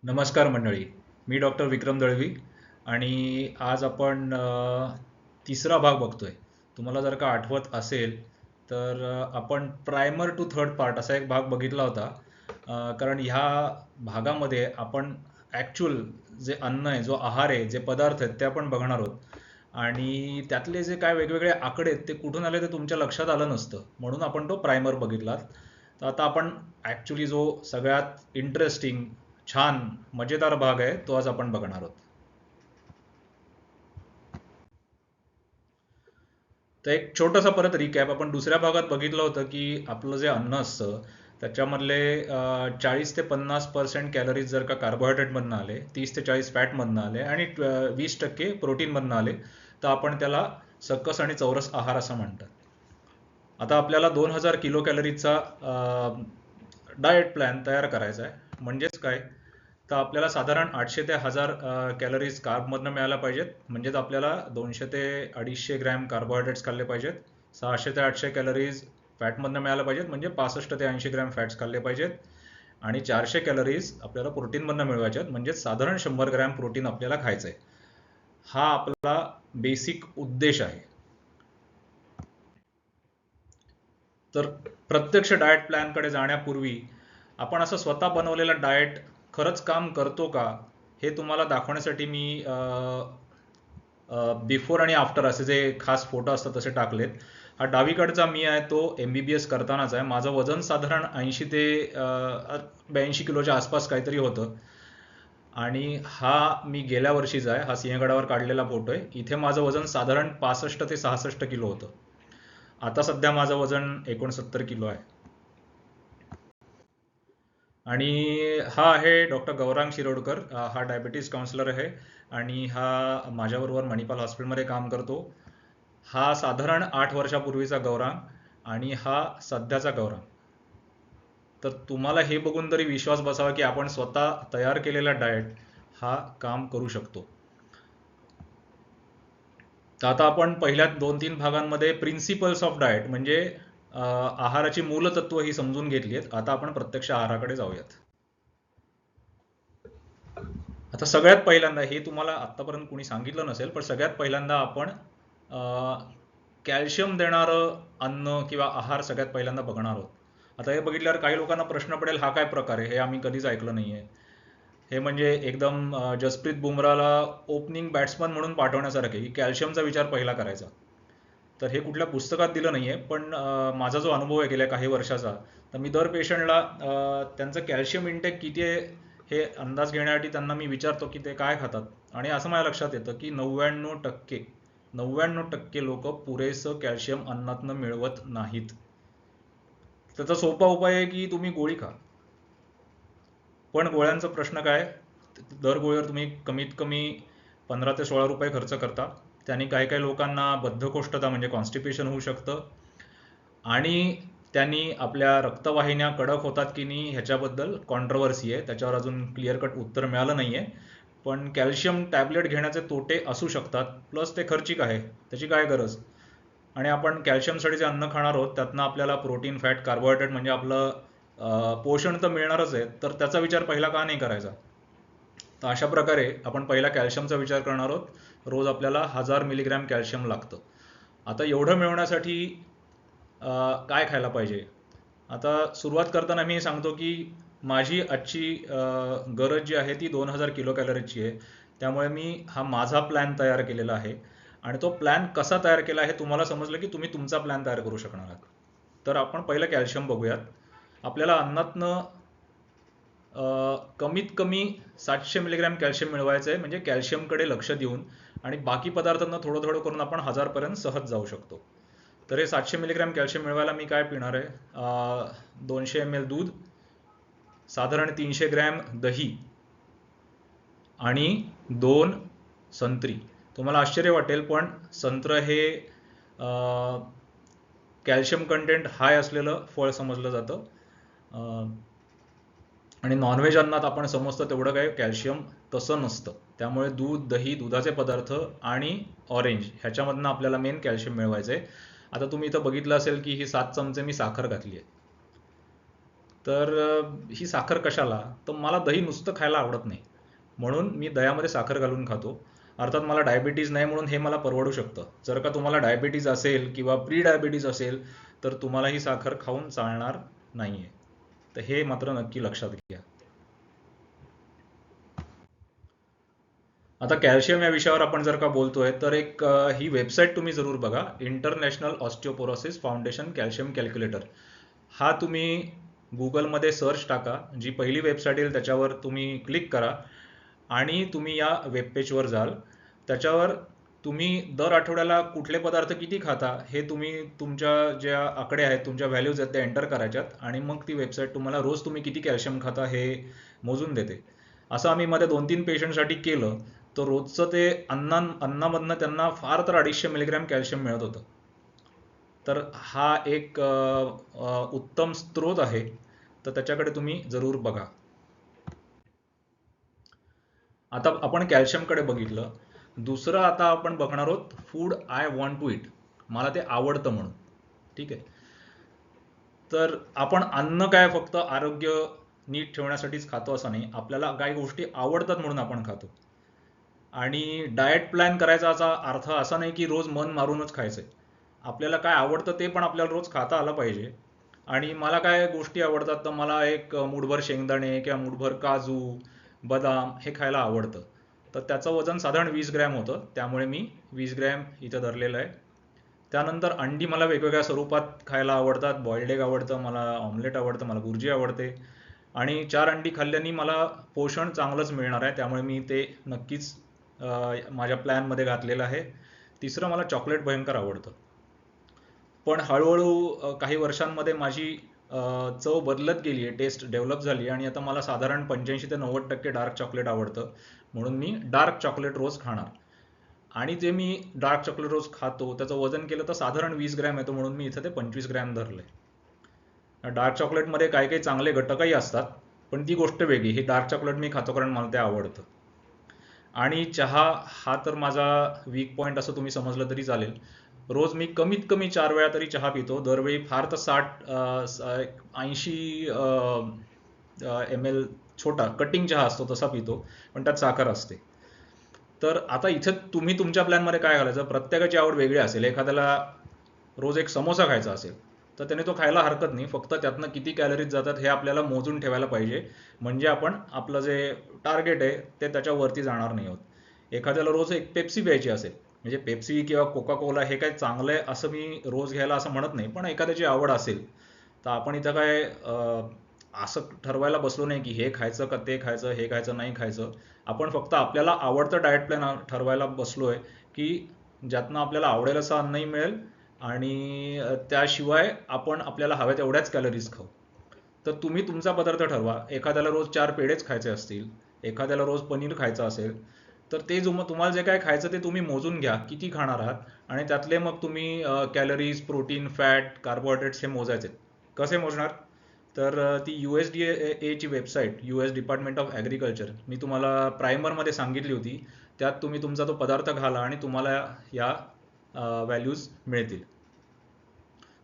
नमस्कार मंडळी. मी डॉक्टर विक्रम दळवी आणि आज आपण तिसरा भाग बघतोय. तुम्हाला जर का आठवत असेल तर आपण प्रायमर टू थर्ड पार्ट असा एक भाग बघितला होता. कारण ह्या भागामध्ये आपण ॲक्च्युअल जे अन्न आहे, जो आहार आहे, जे पदार्थ आहेत ते आपण बघणार आहोत. आणि त्यातले जे काय वेगवेगळे आकडे आहेत ते कुठून आले ते तुमच्या लक्षात आलं नसतं, म्हणून आपण तो प्रायमर बघितला. तर आता आपण ॲक्च्युली जो सगळ्यात इंटरेस्टिंग, छान, मजेदार भाग आहे तो आज आपण बघणार आहोत. तर एक छोटासा परत रिकॅप. आपण दुसऱ्या भागात बघितलं होतं की आपलं जे अन्न असतं त्याच्यामधले 40 ते 50% कॅलरीज जर का कार्बोहायड्रेटमधनं आले, 30 ते 40 फॅटमधनं आले आणि 20% प्रोटीनमधनं आले, तर आपण त्याला सकस आणि चौरस आहार असं म्हणतात. आता आपल्याला 2000 किलो कॅलरीचा डाएट प्लॅन तयार करायचा आहे. म्हणजेच काय, तर आपल्याला साधारण 800 ते 1000 कॅलरीज कार्बमधनं मिळायला पाहिजेत. म्हणजेच आपल्याला 200 ते 250 ग्रॅम कार्बोहायड्रेट्स खाल्ले पाहिजेत. 600 ते 800 कॅलरीज फॅटमधनं मिळायला पाहिजेत, म्हणजे 65 ते 80 ग्रॅम फॅट्स खाल्ले पाहिजेत. आणि 400 कॅलरीज आपल्याला प्रोटीनमधनं मिळवायचे आहेत, म्हणजे साधारण 100 ग्रॅम प्रोटीन आपल्याला खायचं आहे. हा आपला बेसिक उद्देश आहे. तर प्रत्यक्ष डाएट प्लॅनकडे जाण्यापूर्वी आपण असं स्वतः बनवलेला डाएट खरंच काम करतो का, हे तुम्हाला दाखवण्यासाठी मी बिफोर आणि आफ्टर असे जे खास फोटो असतात तसे टाकलेत. हा डावीकडचा मी आहे, तो MBBS करतानाच आहे. माझं वजन साधारण 80 ते 82 किलोच्या आसपास काहीतरी होतं. आणि हा मी गेल्या वर्षीचा आहे. हा सिंहगडावर काढलेला फोटो आहे. इथे माझं वजन साधारण 65 ते 66 किलो होतं. आता सध्या माझं वजन 69 किलो आहे. आणि हा आहे डॉक्टर गौरांग शिरोडकर. हा डायबिटीज काउन्सिलर आहे आणि हा माझ्याबरोबर मणिपाल हॉस्पिटलमध्ये काम करतो. हा साधारण 8 वर्षापूर्वीचा गौरांग आणि हा सध्याचा गौरांग. तर तुम्हाला हे बघून तरी विश्वास बसावा की आपण स्वतः तयार केलेला डाएट हा काम करू शकतो. तर आता आपण पहिल्या 2-3 भागांमध्ये प्रिन्सिपल्स ऑफ डाएट म्हणजे आहाराची मूलतत्व ही समजून घेतली आहेत. आता आपण प्रत्यक्ष आहाराकडे जाऊयात. आता सगळ्यात पहिल्यांदा, हे तुम्हाला आत्तापर्यंत कोणी सांगितलं नसेल, पण सगळ्यात पहिल्यांदा आपण कॅल्शियम देणारं अन्न किंवा आहार सगळ्यात पहिल्यांदा बघणार आहोत. आता हे बघितल्यावर काही लोकांना प्रश्न पडेल, हा काय प्रकार आहे, हे आम्ही कधीच ऐकलं नाहीये. हे म्हणजे एकदम जसप्रीत बुमराला ओपनिंग बॅट्समन म्हणून पाठवण्यासारखे, की कॅल्शियमचा विचार पहिला करायचा. तर हे कुठल्या पुस्तकात दिलं नाहीये, पण माझा जो अनुभव आहे गेल्या काही वर्षाचा, तर मी दर पेशंटला त्यांचं कॅल्शियम इंटेक किती आहे हे अंदाज घेण्यासाठी त्यांना मी विचारतो की ते काय खातात. आणि असं माझ्या लक्षात येतं की 99% लोक पुरेसं कॅल्शियम अन्नातनं मिळवत नाहीत. त्याचा सोपा उपाय आहे की तुम्ही गोळी खा. पण गोळ्यांचा प्रश्न काय, दर गोळीवर तुम्ही कमीत कमी 15 ते 16 रुपये खर्च करता. त्याने काही काही लोकांना बद्धकोष्ठता म्हणजे कॉन्स्टिपेशन होऊ शकतं आणि त्यांनी आपल्या रक्तवाहिन्या कडक होतात की नाही ह्याच्याबद्दल कॉन्ट्रोवर्सी आहे. त्याच्यावर अजून क्लिअर कट उत्तर मिळालं नाहीये. पण कॅल्शियम टॅबलेट घेण्याचे तोटे असू शकतात, प्लस ते खर्चिक आहे, त्याची काय गरज. आणि आपण कॅल्शियमसाठी जे अन्न खाणार आहोत त्यातनं आपल्याला प्रोटीन, फॅट, कार्बोहायड्रेट म्हणजे आपलं पोषण तर मिळणारच आहे, तर त्याचा विचार पहिला का नाही करायचा. तर अशा प्रकारे आपण पहिला कॅल्शियमचा विचार करणार आहोत. रोज आपल्याला 1000 मिलीग्रॅम कॅल्शियम लागतं. आता एवढं मिळवण्यासाठी काय खायला पाहिजे. आता सुरुवात करताना मी सांगतो की माझी आजची गरज जी आहे ती 2000 किलो कॅलरीची आहे. त्यामुळे मी हा माझा प्लॅन तयार केलेला आहे. आणि तो प्लॅन कसा तयार केला हे तुम्हाला समजलं की तुम्ही तुमचा प्लॅन तयार करू शकणार आहात. तर आपण पहिलं कॅल्शियम बघूयात. आपल्याला अन्नातनं कमीत कमी 700 मिलीग्रॅम कॅल्शियम मिळवायचं आहे, म्हणजे कॅल्शियमकडे लक्ष देऊन. आणि बाकी पदार्थांना थोडं थोडं करून आपण 1000 पर्यंत सहज जाऊ शकतो. तर हे 700 मिलीग्रॅम कॅल्शियम मिळवायला मी काय पिणार आहे, 200 ml दूध, साधारण 300 ग्रॅम दही आणि 2 संत्री. तुम्हाला आश्चर्य वाटेल पण संत्र हे कॅल्शियम कंटेंट हाय असलेलं फळ समजलं जातं. आणि नॉनव्हेज अन्नात आपण समजतं तेवढं काही कॅल्शियम तसं नसतं. त्यामुळे दूध, दही, दुधाचे पदार्थ आणि ऑरेंज ह्याच्यामधनं आपल्याला मेन कॅल्शियम मिळवायचं आहे. आता तुम्ही इथं बघितलं असेल की ही 7 चमचे मी साखर घातली आहे. तर ही साखर कशाला? तर मला दही नुसतं खायला आवडत नाही, म्हणून मी दह्यामध्ये साखर घालून खातो. अर्थात मला डायबिटीज नाही म्हणून हे मला परवडू शकतं. जर का तुम्हाला डायबिटीज असेल किंवा प्री डायबिटीज असेल तर तुम्हाला ही साखर खाऊन चालणार नाहीये. तर हे मात्र नक्की लक्षात घ्या. आता कॅल्शियम या विषयावर आपण जर का बोलतोय तर एक ही वेबसाईट तुम्ही जरूर बघा, international osteoporosis foundation calcium calculator. हा तुम्ही गुगलमध्ये सर्च टाका, जी पहिली वेबसाईट येईल त्याच्यावर तुम्ही क्लिक करा आणि तुम्ही या वेबपेजवर जाल. त्याच्यावर तुम्ही दर आठवड्याला कुठले पदार्थ किती खाता हे तुम्ही तुमच्या ज्या आकडे आहेत, तुमच्या व्हॅल्यूज आहेत त्या एंटर करायच्यात आणि मग ती वेबसाईट तुम्हाला रोज तुम्ही किती कॅल्शियम खाता हे मोजून देते. असं आम्ही मध्ये 2-3 पेशंटसाठी केलं, तर रोजचं ते अन्नामधनं त्यांना फार तर 250 मिलीग्रॅम कॅल्शियम मिळत होतं. तर हा एक उत्तम स्रोत आहे, तर त्याच्याकडे तुम्ही जरूर बघा. आता आपण कॅल्शियमकडे बघितलं. दुसरं आता आपण बघणार आहोत food I want to eat, मला ते आवडतं म्हणून. ठीक आहे. तर आपण अन्न काय फक्त आरोग्य नीट ठेवण्यासाठीच खातो असं नाही, आपल्याला काही गोष्टी आवडतात म्हणून आपण खातो. आणि डाएट प्लॅन करायचा अर्थ असा नाही की रोज मन मारूनच खायचंय. आपल्याला काय आवडतं ते पण आपल्याला रोज खाता आलं पाहिजे. आणि मला काय गोष्टी आवडतात, तर मला एक मूठभर शेंगदाणे किंवा मूठभर काजू, बदाम हे खायला आवडतं. तर त्याचं वजन साधारण 20 ग्रॅम होतं, त्यामुळे मी 20 ग्रॅम इथं धरलेलं आहे. त्यानंतर अंडी मला वेगवेगळ्या स्वरूपात खायला आवडतात. बॉइल्ड एग आवडतं मला, ऑमलेट आवडतं मला, भुर्जी आवडते. आणि 4 अंडी खाल्ल्याने मला पोषण चांगलंच मिळणार आहे, त्यामुळे मी ते नक्कीच माझ्या प्लॅनमध्ये घातलेलं आहे. तिसरं, मला चॉकलेट भयंकर आवडतं. पण हळूहळू काही वर्षांमध्ये माझी चव बदलत गेली आहे, टेस्ट डेव्हलप झाली आणि आता मला साधारण 85 ते 90% डार्क चॉकलेट आवडतं. म्हणून मी डार्क चॉकलेट रोज खाणार. आणि जे मी डार्क चॉकलेट रोज खातो त्याचं वजन केलं तर साधारण 20 ग्रॅम येतं, म्हणून मी इथं ते 25 ग्रॅम धरलंय. डार्क चॉकलेटमध्ये काही काही चांगले घटकही असतात, पण ती गोष्ट वेगळी. हे डार्क चॉकलेट मी खातो कारण मला ते आवडतं. आणि चहा हा तर माझा वीक पॉईंट असं तुम्ही समजलं तरी चालेल. रोज मी कमीत कमी 4 वेळा तरी चहा पितो. दरवेळी फार तर 80 ml छोटा कटिंग चहा असतो तसा पितो, पण त्यात साखर असते. तर आता इथे तुम्ही तुमच्या प्लॅनमध्ये काय घालायचं, प्रत्येकाची आवड वेगळी असेल. एखाद्याला रोज एक समोसा खायचा असेल तर त्याने तो खायला हरकत नाही, फक्त त्यातनं किती कॅलरीज जातात हे आपल्याला मोजून ठेवायला पाहिजे, म्हणजे आपण आपलं जे टार्गेट आहे ते त्याच्यावरती जाणार नाही आहोत. एखाद्याला रोज एक पेप्सी प्यायची असेल, म्हणजे पेप्सी किंवा कोका कोला हे काय चांगलं आहे असं मी रोज घ्यायला असं म्हणत नाही, पण एखाद्याची आवड असेल तर आपण इथं काय असं ठरवायला बसलो नाही की हे खायचं का ते खायचं, हे खायचं नाही खायचं. आपण फक्त आपल्याला आवडतं डाएट प्लॅन ठरवायला बसलोय की ज्यातनं आपल्याला आवडेल असं अन्नही मिळेल आणि त्याशिवाय आपण आपल्याला हव्या तेवढ्याच कॅलरीज खाऊ. तर तुम्ही तुमचा पदार्थ ठरवा. एखाद्याला रोज 4 पेढेच खायचे असतील, एखाद्याला रोज पनीर खायचं असेल, तर ते तुम्हाला जे काय खायचं ते तुम्ही मोजून घ्या किती खाणार आहात आणि त्यातले मग तुम्ही कॅलरीज, प्रोटीन, फॅट, कार्बोहायड्रेट्स हे मोजायचे. कसे मोजणार? तर ती USDA ची website, US department of agriculture, मी तुम्हाला प्रायमरमध्ये सांगितली होती. त्यात तुम्ही तुमचा तो पदार्थ घाला आणि तुम्हाला या व्हॅल्यूज मिळतील.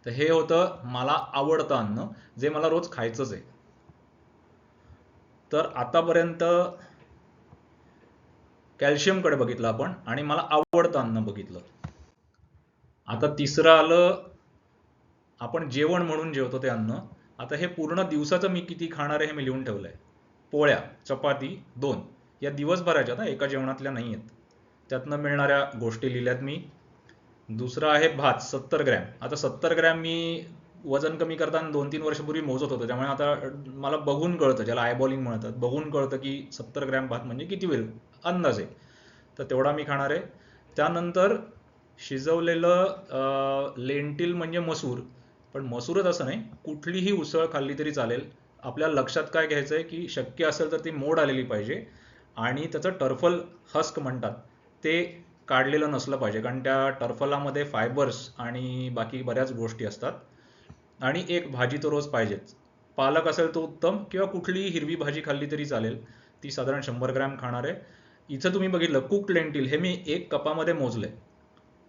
तर हे होतं मला आवडतं अन्न, जे मला रोज खायचंच आहे. तर आतापर्यंत कॅल्शियमकडे बघितलं आपण आणि मला आवडतं अन्न बघितलं. आता तिसरं आलं, आपण जेवण म्हणून जेवतो ते अन्न. आता हे पूर्ण दिवसाचं मी किती खाणार आहे हे मी लिहून ठेवलंय. पोळ्या, चपाती 2 या दिवसभराच्या ना, एका जेवणातल्या नाही आहेत. त्यातनं मिळणाऱ्या गोष्टी लिहिल्यात मी. दुसरं आहे भात 70 ग्रॅम. आता 70 ग्रॅम मी वजन कमी करताना 2-3 वर्षापूर्वी मोजत होतो, त्यामुळे आता मला बघून कळतं, ज्याला आयबॉलिंग म्हणतात, बघून कळतं की 70 ग्रॅम भात म्हणजे किती होईल अंदाजे. तर तेवढा मी खाणार आहे. त्यानंतर शिजवलेलं लेंटिल म्हणजे मसूर, पण मसूरच असं नाही, कुठलीही उसळ खाल्ली तरी चालेल. आपल्याला लक्षात काय घ्यायचं आहे की शक्य असेल तर ती मोड आलेली पाहिजे आणि त्याचं टर्फल हस्क म्हणतात ते काढलेलं नसलं पाहिजे, कारण त्या टर्फलामध्ये फायबर्स आणि बाकी बऱ्याच गोष्टी असतात. आणि एक भाजी तो रोज पाहिजेच. पालक असेल तो उत्तम, किंवा कुठलीही हिरवी भाजी खाल्ली तरी चालेल. ती साधारण 100 ग्रॅम खाणार आहे. इथं तुम्ही बघितलं कुक्ड लेंटिल हे मी 1 कपामध्ये मोजले.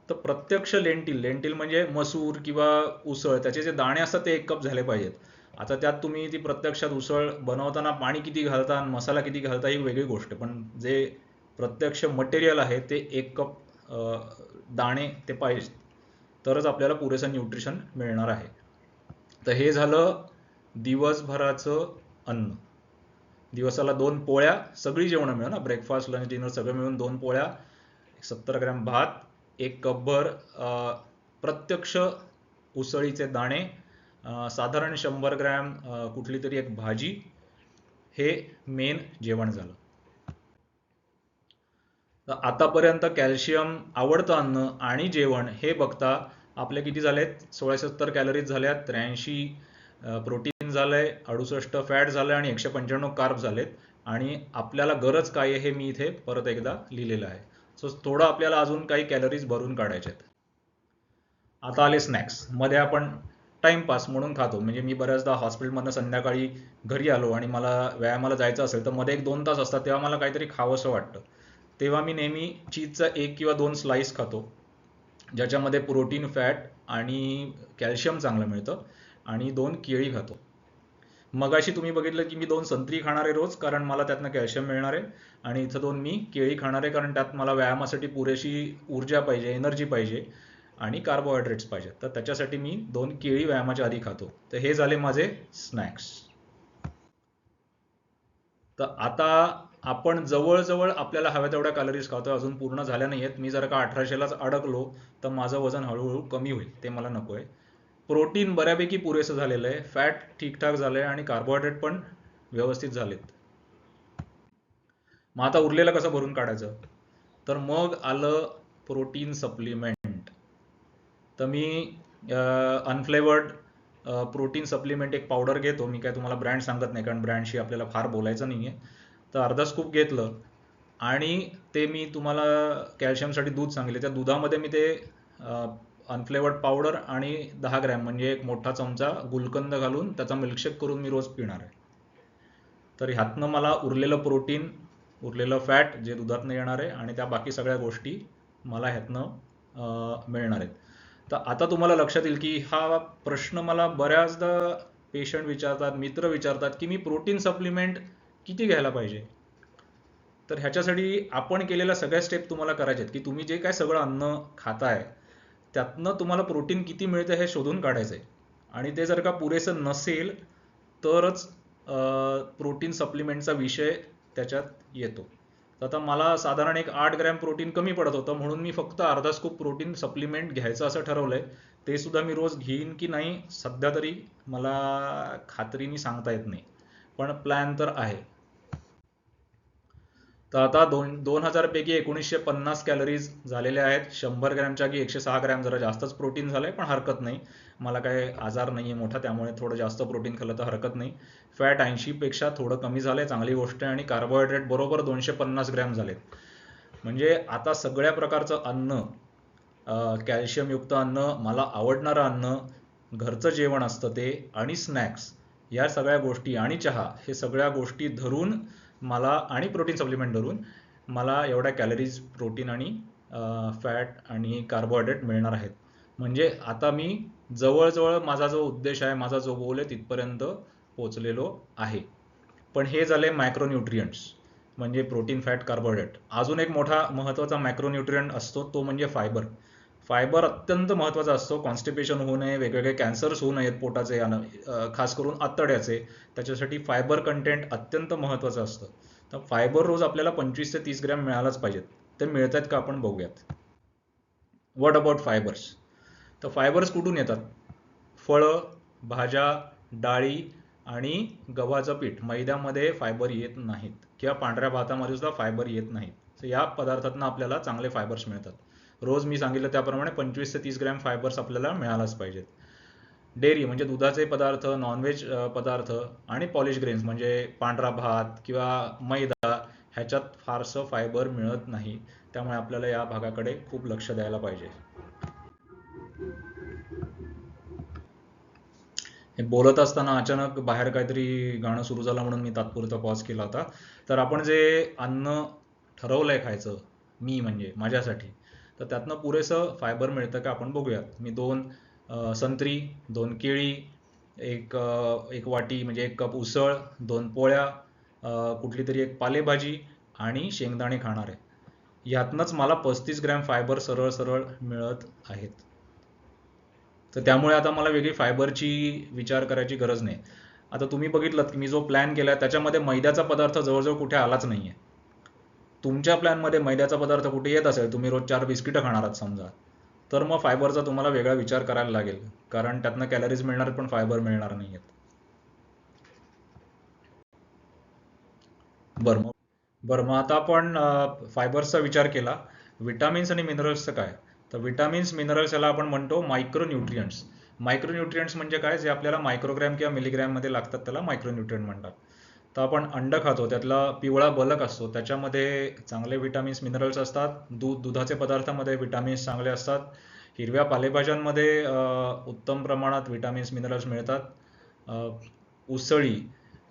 तर प्रत्यक्ष लेंटिल म्हणजे मसूर किंवा उसळ त्याचे जे दाणे असतात ते 1 कप झाले पाहिजेत. आता त्यात तुम्ही ती प्रत्यक्षात उसळ बनवताना पाणी किती घालता आणि मसाला किती घालता ही वेगळी गोष्ट आहे. पण जे प्रत्यक्ष मटेरियल आहे ते 1 कप दाणे ते पाहिजे, तरच आपल्याला पुरेसं न्यूट्रिशन मिळणार आहे. तर हे झालं दिवसभराचं अन्न. दिवसाला 2 पोळ्या, सगळी जेवणं मिळून ना, ब्रेकफास्ट लंच डिनर सगळं मिळून 2 पोळ्या, 70 ग्रॅम भात, 1 कपभर प्रत्यक्ष उसळीचे दाणे, साधारण 100 ग्रॅम कुठली तरी एक भाजी, हे मेन जेवण झालं. तर आतापर्यंत कॅल्शियम, आवडतं अन्न आणि जेवण हे बघता आपले किती झालेत? 1670 कॅलरीज झाल्यात, 83 प्रोटीन झालंय, 68 फॅट झालंय आणि 195 कार्ब झालेत. आणि आपल्याला गरज काय आहे हे मी इथे परत एकदा लिहिलेलं आहे. सो थोडं आपल्याला अजून काही कॅलरीज भरून काढायचे आहेत. आता आले स्नॅक्स. मध्ये आपण टाइमपास म्हणून खातो. म्हणजे मी बऱ्याचदा हॉस्पिटलमधनं संध्याकाळी घरी आलो आणि मला व्यायामाला जायचं असेल तर मध्ये 1-2 तास असतात, तेव्हा मला काहीतरी खावंसं वाटतं. तेव्हा मी नेहमी चीजचा 1 किंवा 2 स्लाइस खातो, ज्याच्यामध्ये प्रोटीन, फॅट आणि कॅल्शियम चांगलं मिळतं, आणि 2 केळी खातो. मगाशी तुम्ही बघितलं की मी 2 संत्री खाणार आहे रोज, कारण मला त्यातनं कॅल्शियम मिळणार आहे, आणि इथं 2 मी केळी खाणार आहे, कारण त्यात मला व्यायामासाठी पुरेशी ऊर्जा पाहिजे, एनर्जी पाहिजे आणि कार्बोहायड्रेट्स पाहिजेत. तर त्याच्यासाठी मी 2 केळी व्यायामाच्या आधी खातो. तर हे झाले माझे स्नॅक्स. तर आता आपण जवळजवळ आपल्याला हव्या तेवढ्या कॅलरीज खातोय, अजून पूर्ण झाल्या नाही आहेत. मी जर का 1800लाच अडकलो तर माझं वजन हळूहळू कमी होईल, ते मला नको आहे. प्रोटीन बऱ्यापैकी पुरेसं झालेलं आहे, फॅट ठीकठाक झालं आहे, आणि कार्बोहायड्रेट पण व्यवस्थित झालेत. मग आता उरलेलं कसं भरून काढायचं? तर मग आलं प्रोटीन सप्लिमेंट. तर मी अनफ्लेवर्ड प्रोटीन सप्लिमेंट एक पावडर घेतो. मी काय तुम्हाला ब्रँड सांगत नाही, कारण ब्रँडशी आपल्याला फार बोलायचं नाही आहे. तर अर्धा स्कूप घेतलं, आणि ते मी तुम्हाला कॅल्शियमसाठी दूध सांगितले, त्या दुधामध्ये मी ते अनफ्लेवर्ड पावडर आणि 10 ग्रॅम म्हणजे एक मोठा चमचा गुलकंद घालून त्याचा मिल्कशेक करून मी रोज पिणार आहे. तर ह्यातनं मला उरलेलं प्रोटीन, उरलेलं फॅट जे दुधातनं येणार आहे, आणि त्या बाकी सगळ्या गोष्टी मला ह्यातनं मिळणार आहेत. तर आता तुम्हाला लक्षात येईल की हा प्रश्न मला बऱ्याचदा पेशंट विचारतात, मित्र विचारतात की मी प्रोटीन सप्लिमेंट किती घ्यायला पाहिजे. तर ह्याच्यासाठी आपण केलेल्या सगळ्या स्टेप तुम्हाला करायचे आहेत, की तुम्ही जे काय सगळं अन्न खाताय त्यातनं तुम्हाला प्रोटीन किती मिळतं हे शोधून काढायचं आहे. आणि ते जर का पुरेसं नसेल तरच प्रोटीन सप्लिमेंटचा विषय त्याच्यात येतो. तर आता मला साधारण एक 8 ग्रॅम प्रोटीन कमी पडत होतं, म्हणून मी फक्त अर्धा स्कूप प्रोटीन सप्लिमेंट घ्यायचं असं ठरवलंय. ते सुद्धा मी रोज घेईन की नाही सध्या तरी मला खात्रीने सांगता येत नाही, पण प्लॅन तर आहे. तर आता 2000 पैकी 1950 कॅलरीज झालेल्या आहेत. 100 ग्रॅमच्या की 106 ग्रॅम, जरा जास्तच प्रोटीन झालंय, पण हरकत नाही. मला काय आजार नाही आहे मोठा, त्यामुळे थोडं जास्त प्रोटीन खाल्लं तर हरकत नाही. फॅट 80 पेक्षा थोडं कमी झालंय, चांगली गोष्ट आहे. आणि कार्बोहायड्रेट बरोबर 250 ग्रॅम झालेत. म्हणजे आता सगळ्या प्रकारचं अन्न, कॅल्शियमयुक्त अन्न, मला आवडणारं अन्न, घरचं जेवण असतं ते, आणि स्नॅक्स, या सगळ्या गोष्टी, आणि चहा, हे सगळ्या गोष्टी धरून मला, आणि प्रोटीन सप्लिमेंट धरून मला एवढ्या कॅलरीज, प्रोटीन आणि फॅट आणि कार्बोहायड्रेट मिळणार आहेत. म्हणजे आता मी जवळजवळ माझा जो उद्देश आहे, माझा जो गोल आहे, तिथपर्यंत पोचलेलो आहे. पण हे झाले मॅक्रोन्यूट्रियंट्स, म्हणजे प्रोटीन, फॅट, कार्बोहायड्रेट. अजून एक मोठा महत्त्वाचा मॅक्रोन्यूट्रियंट असतो, तो म्हणजे फायबर. फायबर अत्यंत महत्त्वाचा असतो. कॉन्स्टिपेशन होऊ नये, वेगवेगळे कॅन्सर्स होऊ नयेत पोटाचे, खास करून आतड्याचे, त्याच्यासाठी फायबर कंटेंट अत्यंत महत्त्वाचं असतं. तर फायबर रोज आपल्याला 25 ते 30 ग्रॅम मिळालाच पाहिजेत. ते मिळत आहेत का आपण बघूयात. What about fibres? तर फायबर्स कुठून येतात? फळं, भाज्या, डाळी आणि गव्हाचं पीठ. मैद्यामध्ये फायबर येत नाहीत, किंवा पांढऱ्या भातामध्ये सुद्धा फायबर येत नाहीत. तर या पदार्थातून आपल्याला चांगले फायबर्स मिळतात. रोज मी सांगितलं त्याप्रमाणे 25 ते 30 ग्रॅम फायबर्स आपल्याला मिळालाच पाहिजेत. डेअरी म्हणजे दुधाचे पदार्थ, नॉनव्हेज पदार्थ, आणि पॉलिश ग्रेन्स म्हणजे पांढरा भात किंवा मैदा, ह्याच्यात फारसं फायबर मिळत नाही. त्यामुळे आपल्याला या भागाकडे खूप लक्ष द्यायला पाहिजे. हे बोलत असताना अचानक बाहेर काहीतरी गाणं सुरू झालं, म्हणून मी तात्पुरता पॉज केला होता. तर आपण जे अन्न ठरवलंय खायचं, मी म्हणजे माझ्यासाठी, तर त्यातनं पुरेसं फायबर मिळतं का आपण बघूयात. मी 2 संत्री, 2 केळी, एक वाटी म्हणजे 1 कप उसळ, 2 पोळ्या, कुठली तरी एक पालेभाजी आणि शेंगदाणे खाणार आहे. यातनंच मला 35 ग्रॅम फायबर सरळ सरळ मिळत आहेत. तर त्यामुळे आता मला वेगळी फायबरची विचार करायची गरज नाही. आता तुम्ही बघितलं की मी जो प्लॅन केलाय त्याच्यामध्ये मैद्याचा पदार्थ जवळजवळ कुठे आलाच नाहीये. तुमच्या प्लॅनमध्ये मैद्याचा पदार्थ कुठे येत असेल, तुम्ही रोज 4 बिस्किटं खाणार आहात समजा, तर मग फायबरचा तुम्हाला वेगळा विचार करायला लागेल, कारण त्यातनं कॅलरीज मिळणार पण फायबर मिळणार नाहीयेत. बरं मग बरं मग आता आपण फायबर्सचा विचार केला. विटामिन्स आणि मिनरल्सचं काय? तर विटामिन्स मिनरल्स याला आपण म्हणतो मायक्रोन्यूट्रियंट्स. मायक्रोन्यूट्रियंट्स म्हणजे काय? जे आपल्याला मायक्रोग्रॅम किंवा मिलीग्रॅम मध्ये लागतात त्याला मायक्रोन्यूट्रियंट म्हणतात. तर आपण अंड खातो, त्यातला पिवळा बलक असतो, त्याच्यामध्ये चांगले विटामिन्स मिनरल्स असतात. दुधाचे पदार्थामध्ये विटामिन्स चांगले असतात. हिरव्या पालेभाज्यांमध्ये उत्तम प्रमाणात विटामिन्स मिनरल्स मिळतात. अ, उसळी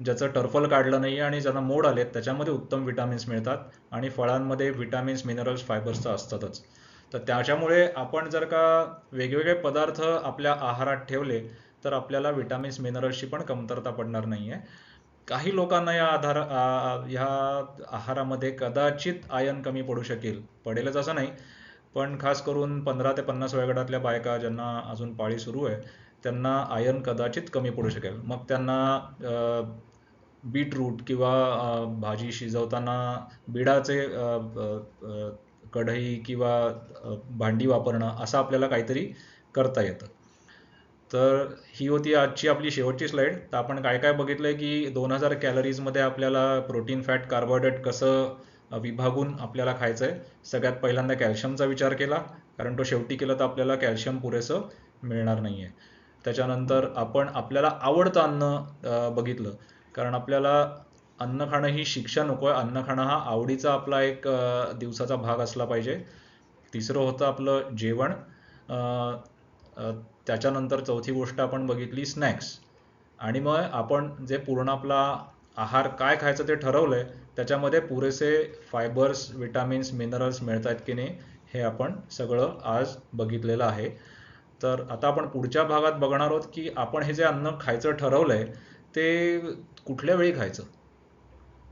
ज्याचं टर्फल काढलं नाही आणि ज्यांना मोड आलेत त्याच्यामध्ये उत्तम विटामिन्स मिळतात. आणि फळांमध्ये विटामिन्स मिनरल्स फायबर्स तर असतातच. तर त्याच्यामुळे आपण जर का वेगवेगळे पदार्थ आपल्या आहारात ठेवले तर आपल्याला विटामिन्स मिनरल्सची पण कमतरता पडणार नाहीये. काही लोकांना ह्या आहारामध्ये कदाचित आयर्न कमी पडू शकेल, पडेलच असं नाही, पण खास करून 15 ते 50 वयोगटातल्या बायका ज्यांना अजून पाळी सुरू आहे त्यांना आयर्न कदाचित कमी पडू शकेल. मग त्यांना बीटरूट किंवा भाजी शिजवताना बिडाचे कढई किंवा भांडी वापरणं असं आपल्याला काहीतरी करता येतं. तर ही होती आजची आपली शेवटची स्लाईड. तर आपण काय काय बघितलंय की 2000 कॅलरीजमध्ये आपल्याला प्रोटीन फॅट कार्बोहायड्रेट कसं विभागून आपल्याला खायचंय. सगळ्यात पहिल्यांदा कॅल्शियमचा विचार केला, कारण तो शेवटी केला तर आपल्याला कॅल्शियम पुरेसं मिळणार नाहीये. त्याच्यानंतर आपण आपल्याला आवडतं अन्न बघितलं, कारण आपल्याला अन्न खाणं ही शिक्षा नको आहे. अन्न खाणं हा आवडीचा आपला एक दिवसाचा भाग असला पाहिजे. तिसरं होतं आपलं जेवण. अ, अ, त्याच्यानंतर चौथी गोष्ट आपण बघितली स्नॅक्स. आणि मग आपण जे पूर्ण आपला आहार काय खायचं ते ठरवलंय त्याच्यामध्ये पुरेसे फायबर्स, विटामिन्स, मिनरल्स मिळत आहेत की नाही हे आपण सगळं आज बघितलेलं आहे. तर आता आपण पुढच्या भागात बघणार आहोत की आपण हे जे अन्न खायचं ठरवलंय ते कुठल्या वेळी खायचं.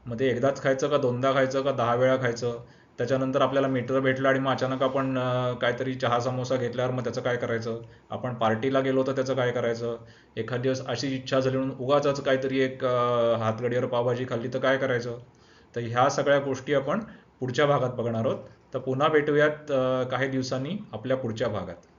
मग ते एकदाच खायचं का दोनदा खायचं का 10 वेळा खायचं. त्याच्यानंतर आपल्याला मित्र भेटला आणि मग अचानक आपण काहीतरी चहा समोसा घेतल्यावर मग त्याचं काय करायचं. आपण पार्टीला गेलो तर त्याचं काय करायचं. एखाद दिवस अशी इच्छा झाली म्हणून उगाचच काहीतरी एक हातगडीवर पावभाजी खाल्ली तर काय करायचं. तर ह्या सगळ्या गोष्टी आपण पुढच्या भागात बघणार आहोत. तर पुन्हा भेटूयात काही दिवसांनी आपल्या पुढच्या भागात.